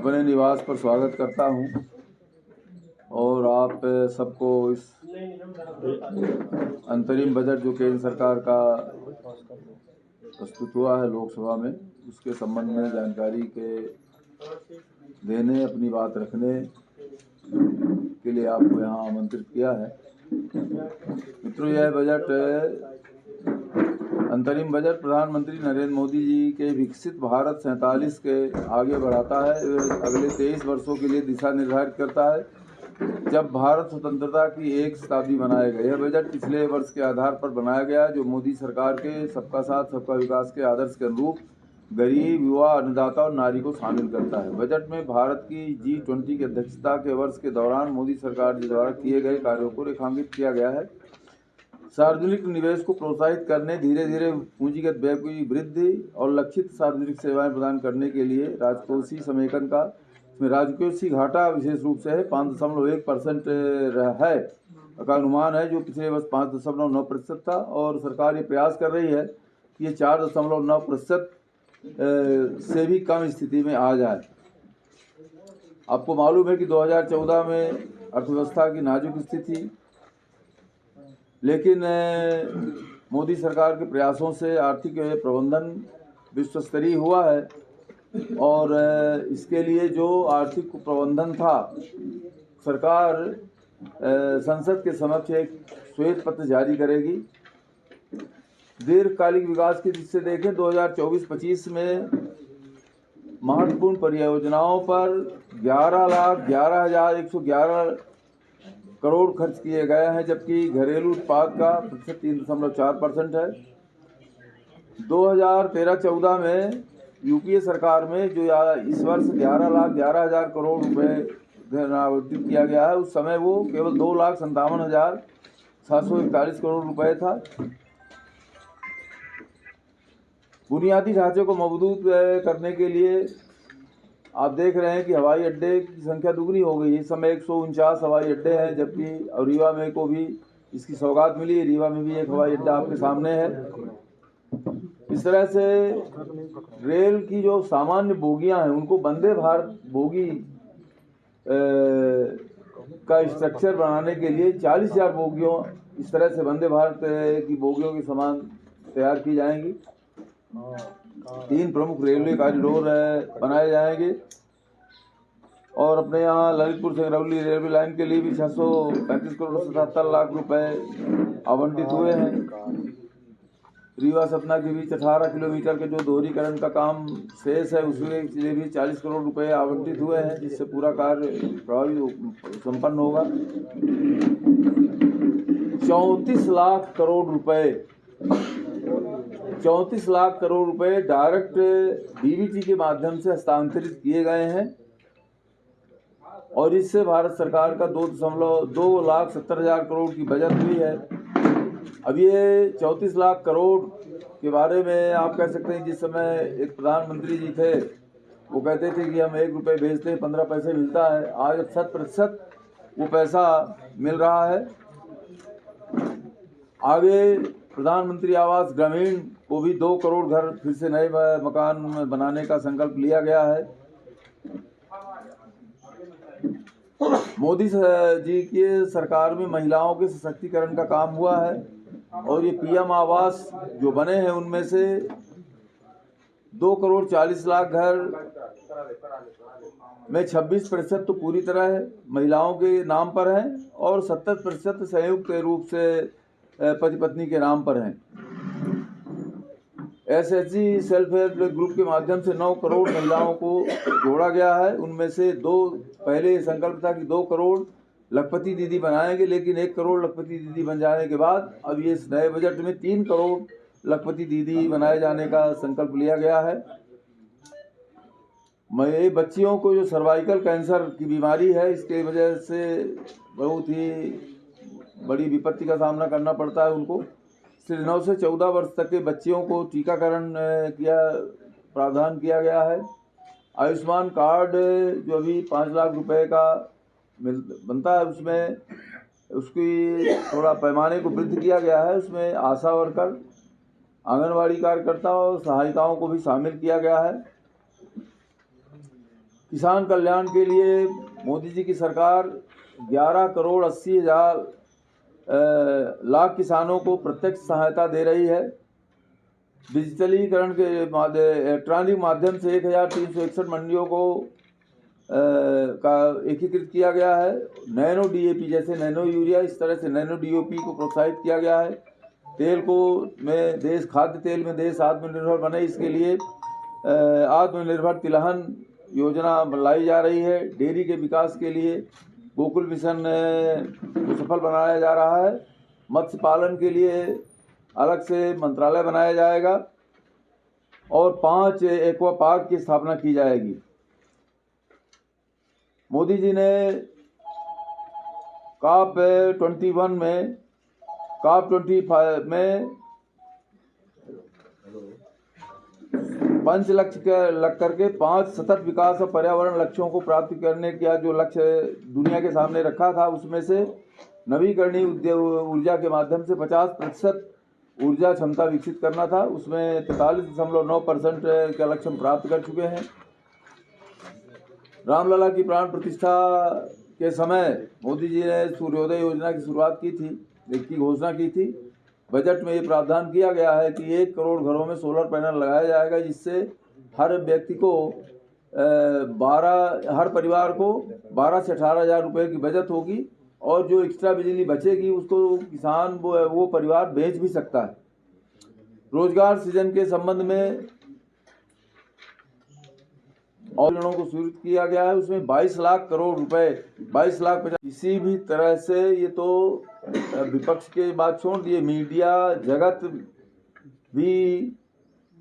अपने निवास पर स्वागत करता हूं और आप सबको इस अंतरिम बजट जो केंद्र सरकार का प्रस्तुत हुआ है लोकसभा में, उसके संबंध में जानकारी के देने, अपनी बात रखने के लिए आपको यहाँ आमंत्रित किया है। मित्रों, यह बजट अंतरिम बजट प्रधानमंत्री नरेंद्र मोदी जी के विकसित भारत 47 के आगे बढ़ाता है। अगले 23 वर्षों के लिए दिशा निर्धारित करता है, जब भारत स्वतंत्रता की एक शताब्दी मनाएगा। यह बजट पिछले वर्ष के आधार पर बनाया गया, जो मोदी सरकार के सबका साथ सबका विकास के आदर्श के अनुरूप गरीब, युवा, अन्नदाता और नारी को शामिल करता है। बजट में भारत की G20 की अध्यक्षता के वर्ष के दौरान मोदी सरकार द्वारा किए गए कार्यों को रेखांकित किया गया है। सार्वजनिक निवेश को प्रोत्साहित करने, धीरे धीरे पूंजीगत व्यय की वृद्धि और लक्षित सार्वजनिक सेवाएं प्रदान करने के लिए राजकोषीय समेकन का राजकोषीय घाटा विशेष रूप से है 5.1% है का अनुमान है, जो पिछले वर्ष 5.9% था। और सरकार ये प्रयास कर रही है कि ये 4.9% से भी कम स्थिति में आ जाए। आपको मालूम है कि 2014 में अर्थव्यवस्था की नाजुक स्थिति, लेकिन मोदी सरकार के प्रयासों से आर्थिक प्रबंधन विश्व स्तरीय हुआ है और इसके लिए जो आर्थिक प्रबंधन था, सरकार संसद के समक्ष एक श्वेत पत्र जारी करेगी। दीर्घकालिक विकास की दृष्टि से देखें, 2024-25 में महत्वपूर्ण परियोजनाओं पर 11,11,111 करोड़ खर्च किए गए हैं, जबकि घरेलू उत्पाद का प्रतिशत 3.4% है। 2013-14 में यूपीए सरकार में जो इस वर्ष 11,11,000 करोड़ रुपए आवंटित किया गया है, उस समय वो केवल 2,57,741 करोड़ रुपए था। बुनियादी ढांचे को मजबूत करने के लिए आप देख रहे हैं कि हवाई अड्डे की संख्या दुगनी हो गई। इस समय 149 हवाई अड्डे हैं, जबकि रीवा में को भी इसकी सौगात मिली है। रीवा में भी एक हवाई अड्डा आपके सामने है। इस तरह से रेल की जो सामान्य बोगियां हैं, उनको वंदे भारत बोगी का स्ट्रक्चर बनाने के लिए 40,000 बोगियों, इस तरह से वंदे भारत की बोगियों के समान तैयार की जाएंगी। 3 प्रमुख रेलवे कॉरिडोर बनाए जाएंगे और अपने यहाँ ललितपुर सिंगरौली रेलवे लाइन के लिए भी 635 करोड़ 77 लाख रुपए आवंटित हुए हैं। रीवा सतना के बीच 18 किलोमीटर के जो दोहरीकरण का काम शेष है, उसके लिए भी 40 करोड़ रुपए आवंटित हुए हैं, जिससे पूरा कार्य प्रभावी संपन्न होगा। 34 लाख करोड़ रुपए डायरेक्ट डीबीटी के माध्यम से हस्तांतरित किए गए हैं और इससे भारत सरकार का 2,70,000 करोड़ की बचत हुई है। अब ये 34 लाख करोड़ के बारे में आप कह सकते हैं, जिस समय एक प्रधानमंत्री जी थे, वो कहते थे कि हम 1 रुपये भेजते हैं 15 पैसे मिलता है। आज 100% वो पैसा मिल रहा है। आगे प्रधानमंत्री आवास ग्रामीण को भी 2 करोड़ घर फिर से नए मकान बनाने का संकल्प लिया गया है। मोदी जी की सरकार में महिलाओं के सशक्तिकरण का काम हुआ है और ये पीएम आवास जो बने हैं, उनमें से 2 करोड़ 40 लाख घर में 26% तो पूरी तरह महिलाओं के नाम पर हैं और 70% संयुक्त रूप से पति पत्नी के नाम पर हैं। SHG सेल्फ हेल्प ग्रुप के माध्यम से 9 करोड़ महिलाओं को जोड़ा गया है। उनमें से पहले संकल्प था कि 2 करोड़ लखपति दीदी बनाएंगे, लेकिन 1 करोड़ लखपति दीदी बन जाने के बाद अब ये इस नए बजट में 3 करोड़ लखपति दीदी बनाए जाने का संकल्प लिया गया है। बच्चियों को जो सर्वाइकल कैंसर की बीमारी है, इसके वजह से बहुत ही बड़ी विपत्ति का सामना करना पड़ता है उनको। 9 से 14 वर्ष तक के बच्चियों को टीकाकरण प्रावधान किया गया है। आयुष्मान कार्ड जो अभी 5 लाख रुपए का बनता है, उसमें उसकी थोड़ा पैमाने को वृद्धि किया गया है। उसमें आशा वर्कर, आंगनवाड़ी कार्यकर्ता और सहायिकाओं को भी शामिल किया गया है। किसान कल्याण के लिए मोदी जी की सरकार 11 करोड़ 80 हजार लाख किसानों को प्रत्यक्ष सहायता दे रही है। डिजिटलीकरण के इलेक्ट्रॉनिक माध्यम से 1361 मंडियों को का एकीकृत किया गया है। नैनो डीएपी जैसे नैनो यूरिया, इस तरह से नैनो डीओपी को प्रोत्साहित किया गया है। तेल को में देश खाद्य तेल में देश आत्मनिर्भर बने, इसके लिए आत्मनिर्भर तिलहन योजना लाई जा रही है। डेयरी के विकास के लिए गोकुल मिशन को सफल बनाया जा रहा है। मत्स्य पालन के लिए अलग से मंत्रालय बनाया जाएगा और 5 एक्वा पार्क की स्थापना की जाएगी। मोदी जी ने COP 21 में COP 25 में 5 लक्ष्य लग करके 5 सतत विकास और पर्यावरण लक्ष्यों को प्राप्त करने का जो लक्ष्य दुनिया के सामने रखा था, उसमें से नवीकरणीय ऊर्जा के माध्यम से 50% ऊर्जा क्षमता विकसित करना था। उसमें 43.9% का लक्ष्य हम प्राप्त कर चुके हैं। रामलला की प्राण प्रतिष्ठा के समय मोदी जी ने सूर्योदय योजना की शुरुआत की थी, इसकी घोषणा की थी। बजट में ये प्रावधान किया गया है कि 1 करोड़ घरों में सोलर पैनल लगाया जाएगा, जिससे हर व्यक्ति को हर परिवार को 12 से 18 हज़ार रुपये की बचत होगी और जो एक्स्ट्रा बिजली बचेगी उसको किसान वो परिवार बेच भी सकता है। रोजगार सृजन के संबंध में और योजनाओं को स्वीकृत किया गया है। उसमें 22 लाख करोड़ रुपए, 22 लाख 50। किसी भी तरह से ये तो विपक्ष के बात छोड़ दिए, मीडिया जगत भी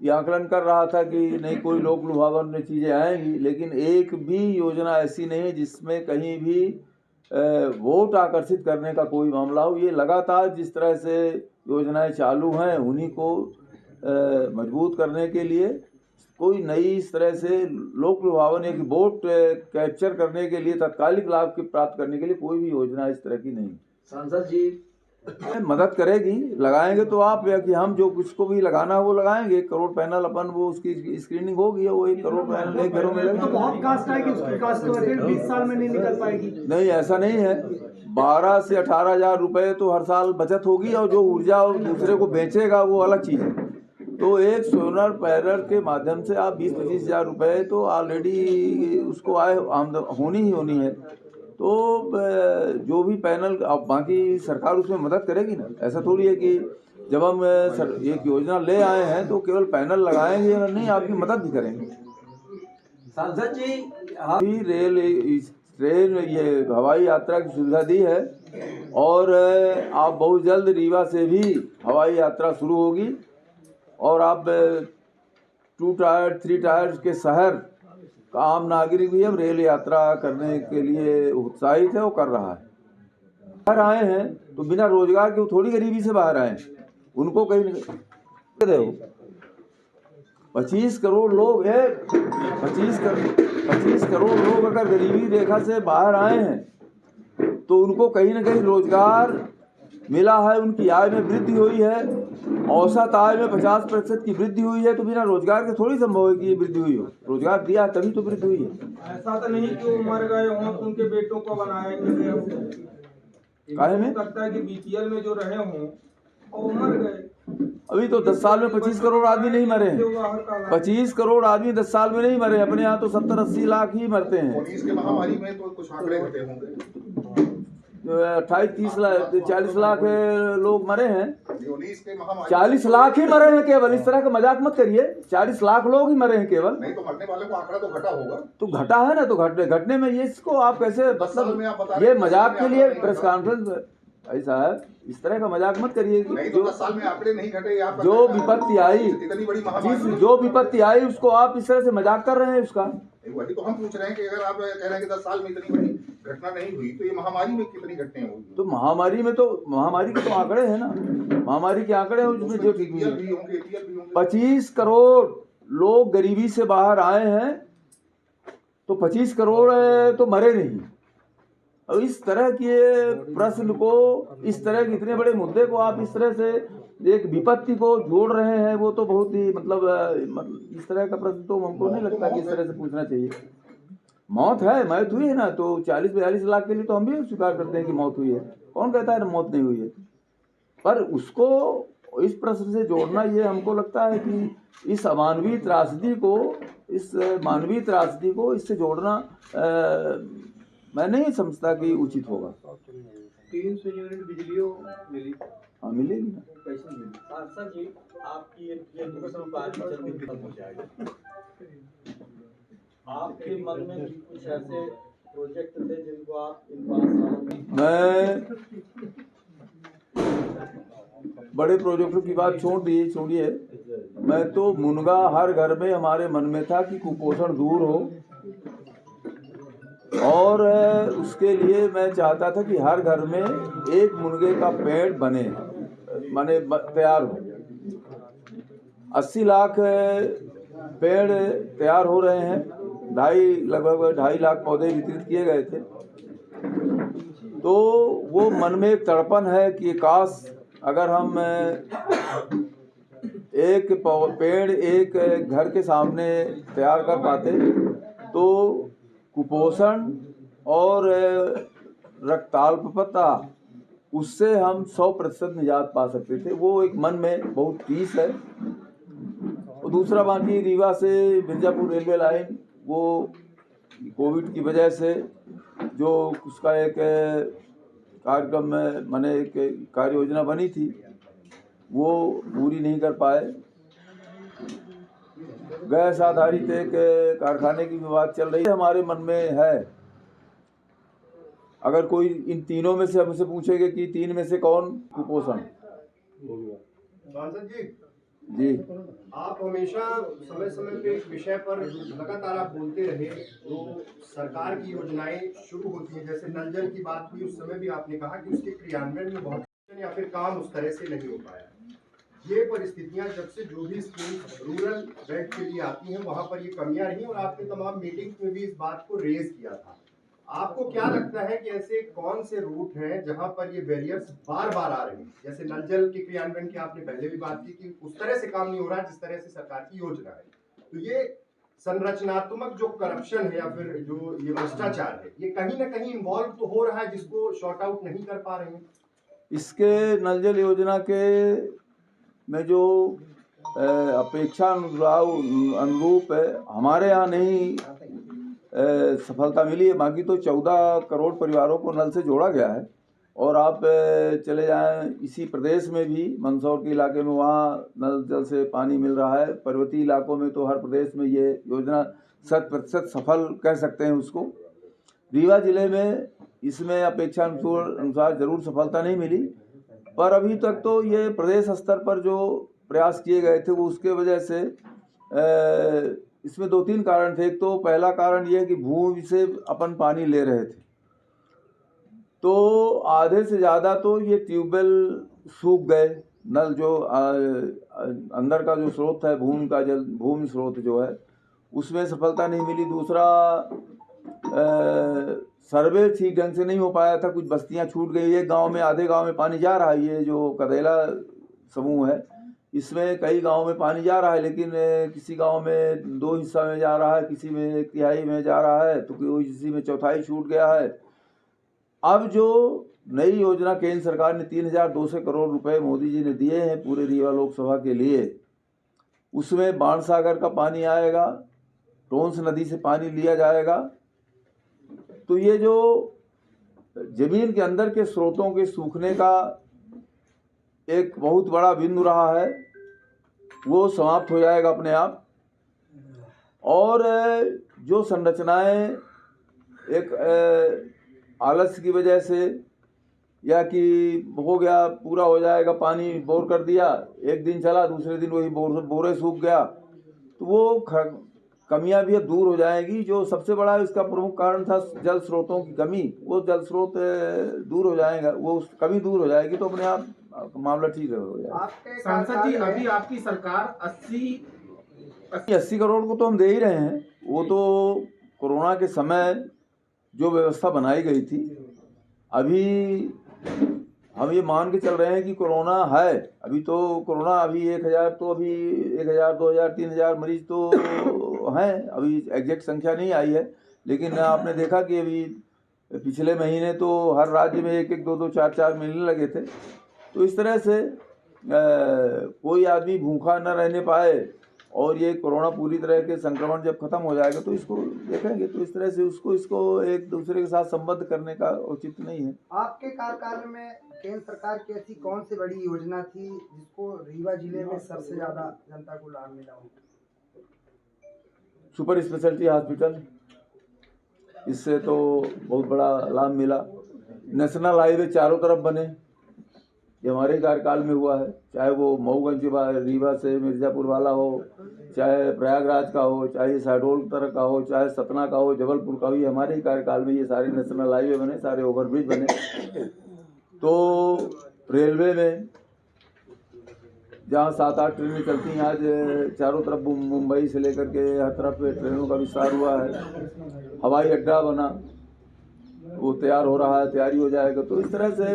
ये आकलन कर रहा था कि नहीं कोई लोक लुभावन में चीज़ें आएंगी, लेकिन एक भी योजना ऐसी नहीं है जिसमें कहीं भी वोट आकर्षित करने का कोई मामला हो। ये लगातार जिस तरह से योजनाएं चालू हैं उन्हीं को मजबूत करने के लिए कोई नई इस तरह से लोक लुभावन एक वोट कैप्चर करने के लिए तात्कालिक लाभ की प्राप्त करने के लिए कोई भी योजना इस तरह की नहीं। सांसद जी मदद करेगी, लगाएंगे तो आप या कि हम जो कुछ को भी लगाना है वो लगाएंगे। 1 करोड़ पैनल अपन वो उसकी स्क्रीनिंग होगी, वो 1 करोड़ पैनल 1 घरों में लगेगा। तो बहुत कास्ट है कि उसकी कास्ट कवर 20 साल में नहीं निकल पाएगी। नहीं, ऐसा नहीं है। 12 से 18 हज़ार रुपये तो हर साल बचत होगी और जो ऊर्जा और दूसरे को बेचेगा वो अलग चीज़ है। तो एक सोलर पैनल के माध्यम से आप 20-25 हज़ार रुपये तो ऑलरेडी उसको आय होनी ही होनी है। तो जो भी पैनल अब बाकी सरकार उसमें मदद करेगी ना। ऐसा थोड़ी है कि जब हम एक योजना ले आए हैं तो केवल पैनल लगाएंगे, नहीं आपकी मदद भी करेंगे। सांसद जी अभी ट्रेन ये हवाई यात्रा की सुविधा दी है और आप बहुत जल्द रीवा से भी हवाई यात्रा शुरू होगी और आप 2 टायर 3 टायर्स के शहर का आम नागरिक भी अब रेल यात्रा करने के लिए उत्साहित है, वो कर रहा है। बाहर आए हैं तो बिना रोजगार के वो थोड़ी गरीबी से बाहर आए, उनको कहीं नहीं। 25 करोड़ लोग है, 25 करोड़ लोग अगर गरीबी रेखा से बाहर आए हैं तो उनको कहीं ना कहीं रोजगार मिला है, उनकी आय में वृद्धि हुई है। औसत आय में 50% की वृद्धि हुई है। तो बिना रोजगार के थोड़ी संभव है कि ये वृद्धि हुई हो। रोजगार दिया तभी तो वृद्धि हुई है। ऐसा तो नहीं कि मर गए हों तो उनके बेटों को बनाएंगे। काहे में लगता है कि बीपीएल में जो रहे हों और मर गए। अभी तो 10 साल में 25 करोड़ आदमी नहीं मरे हैं। 25 करोड़ आदमी 10 साल में नहीं मरे। अपने यहाँ तो 70-80 लाख ही मरते हैं। 19 के महामारी में तो कुछ आंकड़े घटे होंगे। 28-30 लाख 40 लाख लोग मरे हैं। 19 के महामारी 40 लाख ही मरे हैं केवल। इस तरह का मजाक मत करिए। 40 लाख लोग ही मरे हैं केवल। नहीं तो मरने वाले को आंकड़ा तो घटा होगा। तो घटा है ना, तो घटने में ये इसको आप कैसे 10 साल में आप बता मतलब रहे ये हैं, मजाक के लिए नहीं प्रेस कॉन्फ्रेंस भाई साहब इस तरह का मजाक मत करिए। नहीं तो 10 साल में आंकड़े नहीं घटे। आप जो विपत्ति आई, इतनी बड़ी महामारी जो विपत्ति आई उसको आप इस तरह से मजाक कर रहे हैं उसका। वही तो हम पूछ रहे हैं कि अगर आप कह रहे हैं कि 10 साल में इतनी बड़ी घटना नहीं हुई तो ये महामारी में कितनी घटनाएं होंगी। तो महामारी के तो आंकड़े हैं ना, महामारी के आंकड़े हैं उसमें जो ठीक है। 25 करोड़ लोग गरीबी से बाहर आए हैं तो 25 करोड़ तो मरे नहीं। और इस तरह के प्रश्न को, इस तरह के इतने बड़े मुद्दे को आप इस तरह से एक विपत्ति को जोड़ रहे हैं, वो तो बहुत ही मतलब इस तरह का प्रश्न तो हमको नहीं लगता कि इस तरह से पूछना चाहिए। मौत हुई है ना, तो 40-42 लाख के लिए तो हम भी स्वीकार करते हैं कि मौत हुई है। कौन कहता है मौत नहीं हुई है? पर उसको इस प्रश्न से जोड़ना, ये हमको लगता है कि इस मानवीय त्रासदी को इससे जोड़ना मैं नहीं समझता कि उचित होगा। 300 यूनिट बिजली मिली। हाँ, मिलेगी ना। कैसे मिली? सांसद जी, आपकी ये बात जल्दी खत्म हो जाएगी। आपके मन में भी कुछ ऐसे प्रोजेक्ट थे जिनको आप इन 5 सालों में मैं बड़े प्रोजेक्टों की बात छोड़िए, मैं तो मुनगा हर घर में हमारे मन में था कि कुपोषण दूर हो, और उसके लिए मैं चाहता था कि हर घर में एक मुनगे का पेड़ बने, माने तैयार हो। 80 लाख पेड़ तैयार हो रहे हैं, लगभग 2.5 लाख पौधे वितरित किए गए थे। तो वो मन में एक तड़पन है कि काश अगर हम एक पेड़ एक घर के सामने तैयार कर पाते तो कुपोषण और रक्ताल्पता उससे हम 100% निजात पा सकते थे। वो एक मन में बहुत टीस है। और दूसरा, बाकी रीवा से मिर्ज़ापुर रेलवे लाइन, वो कोविड की वजह से जो उसका एक कार्यक्रम में मैंने एक कार्य योजना बनी थी वो पूरी नहीं कर पाए। गैस आधारित एक कारखाने की भी बात चल रही है, हमारे मन में है। अगर कोई इन तीनों में से हमसे पूछेगा कि 3 में से कौन कुपोषण? सांसद जी, आप हमेशा समय समय पे एक विषय पर लगातार आप बोलते रहे। तो सरकार की योजनाएं शुरू होती हैं, जैसे नल जल की बात हुई, उस समय भी आपने कहा कि उसके क्रियान्वयन में बहुत या फिर काम उस तरह से नहीं हो पाया। ये परिस्थितियां जब से जो भी स्कीम रूरल बेल्ट के लिए आती हैं वहां पर ये कमियां रही, और आपने तमाम मीटिंग्स में भी इस बात को रेज किया था। आपको क्या लगता है कि ऐसे कौन से रूट हैं जहां पर ये बैरियर्स बार बार आ रहे हैं? जैसे नल जल के क्रियान्वयन की आपने पहले भी बात की कि उस तरह से काम नहीं हो रहा जिस तरह से सरकार की योजना है। तो ये संरचनात्मक जो करप्शन है या फिर जो ये भ्रष्टाचार है, ये कहीं ना कहीं इन्वॉल्व तो हो रहा है, जिसको शॉर्ट आउट नहीं कर पा रहे हैं। इसके नल जल योजना के में जो अपेक्षा अनुरूप हमारे यहाँ नहीं सफलता मिली है। बाकी तो 14 करोड़ परिवारों को नल से जोड़ा गया है। और आप चले जाएं इसी प्रदेश में भी मंदसौर के इलाके में, वहाँ नल जल से पानी मिल रहा है। पर्वतीय इलाकों में तो हर प्रदेश में ये योजना 100% सफल कह सकते हैं उसको। रीवा जिले में इसमें अपेक्षा अनुसार जरूर सफलता नहीं मिली, पर अभी तक तो ये प्रदेश स्तर पर जो प्रयास किए गए थे वो उसके वजह से इसमें 2-3 कारण थे। एक तो पहला कारण ये कि भूमि से अपन पानी ले रहे थे, तो आधे से ज़्यादा तो ये ट्यूबवेल सूख गए। नल जो अंदर का जो स्रोत है, भूमि स्रोत जो है, उसमें सफलता नहीं मिली। दूसरा, सर्वे ठीक ढंग से नहीं हो पाया था, कुछ बस्तियां छूट गई। एक गांव में, आधे गांव में पानी जा रहा है। ये जो कदेला समूह है इसमें कई गांव में पानी जा रहा है, लेकिन किसी गांव में 2 हिस्सा में जा रहा है, किसी में 1/3 में जा रहा है, तो किसी में 1/4 छूट गया है। अब जो नई योजना केंद्र सरकार ने 3200 करोड़ रुपए मोदी जी ने दिए हैं पूरे रीवा लोकसभा के लिए, उसमें बाणसागर का पानी आएगा, टोंस नदी से पानी लिया जाएगा। तो ये जो जमीन के अंदर के स्रोतों के सूखने का एक बहुत बड़ा बिंदु रहा है, वो समाप्त हो जाएगा अपने आप। और जो संरचनाएं एक आलस्य की वजह से, या कि हो गया पूरा हो जाएगा, पानी बोर कर दिया, एक दिन चला, दूसरे दिन वही बोरे सूख गया, तो वो कमियां भी अब दूर हो जाएगी। जो सबसे बड़ा इसका प्रमुख कारण था जल स्रोतों की कमी, वो जल स्रोत दूर हो जाएगा, वो कमी दूर हो जाएगी, तो अपने आप मामला ठीक हो जाएगा। सांसद जी, अभी आपकी सरकार 80 करोड़ को तो हम दे ही रहे हैं। वो तो कोरोना के समय जो व्यवस्था बनाई गई थी, अभी हम ये मान के चल रहे हैं कि कोरोना है। अभी तो कोरोना अभी 1000 तो अभी 1000, 2000, 3000 मरीज तो हैं, अभी एग्जैक्ट संख्या नहीं आई है, लेकिन आपने देखा कि अभी पिछले महीने तो हर राज्य में 1-1, 2-2, 4-4 मिलने लगे थे। तो इस तरह से कोई आदमी भूखा न रहने पाए, और ये कोरोना पूरी तरह के संक्रमण जब खत्म हो जाएगा तो इसको देखेंगे। तो इस तरह से इसको एक दूसरे के साथ संबद्ध करने का उचित नहीं है। आपके कार्यकाल में केंद्र सरकार की ऐसी कौन सी बड़ी योजना थी जिसको रीवा जिले में सबसे ज्यादा जनता को लाभ मिला हो? सुपर स्पेशलिटी हॉस्पिटल, इससे तो बहुत बड़ा लाभ मिला। नेशनल हाईवे चारों तरफ बने, ये हमारे कार्यकाल में हुआ है। चाहे वो मऊगंज रीवा से मिर्ज़ापुर वाला हो, चाहे प्रयागराज का हो, चाहे शहडोल तरह का हो, चाहे सतना का हो, जबलपुर का हो, ये हमारे ही कार्यकाल में ये सारे नेशनल हाईवे बने, सारे ओवरब्रिज बने। तो रेलवे में जहाँ 7-8 ट्रेनें चलती हैं, आज चारों तरफ मुंबई से लेकर के हर तरफ ट्रेनों का विस्तार हुआ है। हवाई अड्डा बना, वो तैयार हो रहा है, तैयारी हो जाएगा। तो इस तरह से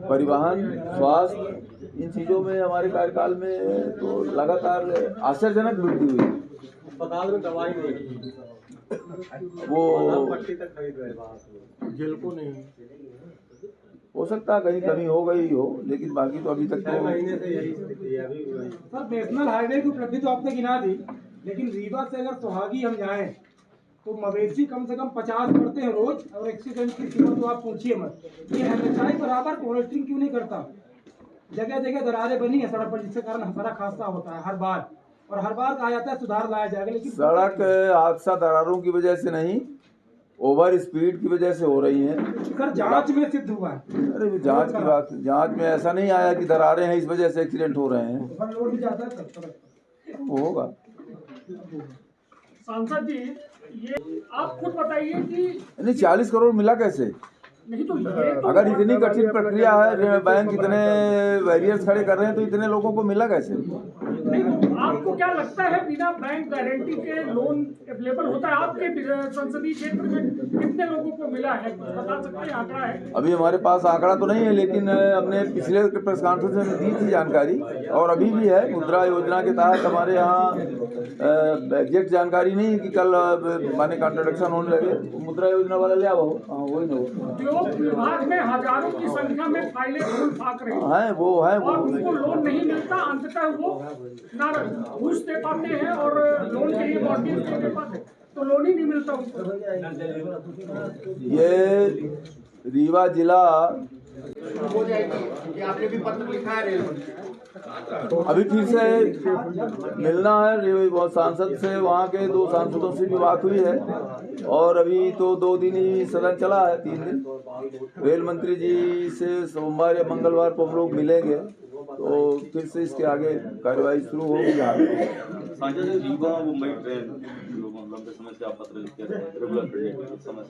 परिवहन, स्वास्थ्य, इन चीज़ों में हमारे कार्यकाल में तो लगातार आश्चर्यजनक वृद्धि हुई। अस्पताल में दवाई नहीं, वो पट्टी तक खरीद रहे जेल को नहीं, हो सकता है कहीं कमी हो गई हो, लेकिन बाकी तो अभी तक तो महीने से यही स्थिति है अभी। सर नेशनल हाईवे की उपलब्धि तो आपने गिना दी, लेकिन रीवा से अगर सुहागी हम जाएं तो मवेशी कम से कम 50 मरते हैं रोज, और एक्सीडेंट की कीमत तो आप पूछिए मत। ये एमएचआई बराबर मॉनिटरिंग क्यों नहीं करता? जगह जगह दरारें बनी है सड़क पर, जिसके कारण बड़ा हादसा होता है हर बार, और हर बार कहा जाता है सुधार लाया जाएगा, लेकिन सड़क हादसा दरारों की वजह से नहीं, ओवर स्पीड की वजह से हो रही है। सर जांच में सिद्ध हुआ है। अरे वो जांच की बात, जांच में ऐसा नहीं आया कि दरारें हैं इस वजह से एक्सीडेंट हो रहे हैं, ओवर लोड भी जाता है सड़क पर। वो होगा। सांसद जी, ये आप खुद बताइए कि नहीं 40 करोड़ मिला कैसे? नहीं तो ये तो अगर इतनी कठिन प्रक्रिया है, बैंक इतने बैरियर्स खड़े कर रहे हैं, तो इतने लोगों को मिला कैसे? नहीं तो आपको क्या लगता है बिना बैंक गारंटी के लोन अवेलेबल होता है? आपके संसदीय क्षेत्र में कितने लोगों को मिला है, बता सकते हैं? आंकड़ा है? अभी हमारे पास आंकड़ा तो नहीं है, लेकिन हमने पिछले प्रेस कॉन्फ्रेंस में दी थी जानकारी, और अभी भी है। मुद्रा योजना के तहत हमारे यहाँ एग्जैक्ट जानकारी नहीं है कि कल माने कॉन्ट्रैक्शन होने लगे। मुद्रा योजना वाला ले आओ, हाँ वही ना, उद्योग विभाग में हजारों की संख्या में फाइलें फूल फाक रही हैं, है वो है और वो। उनको लोन नहीं मिलता। अंततः वो ना घूस दे पाते हैं और लोन के लिए मॉर्गेज नहीं दे पाते, तो लोन ही नहीं मिलता उनको। ये रीवा जिला हो जाएगी। ये आपने भी पत्र लिखा है रेल मंत्री को। अभी फिर से मिलना है वो सांसद से, वहाँ के 2 सांसदों से भी बात हुई है, और अभी तो 2 दिन ही सदन चला है, 3 दिन। रेल मंत्री जी से सोमवार या मंगलवार को हम लोग मिलेंगे, तो फिर से इसके आगे कार्यवाही शुरू होगी। सांसद जी, रीवा मुंबई ट्रेन जो लंबे समय से आप पत्र लिख के रेगुलर समय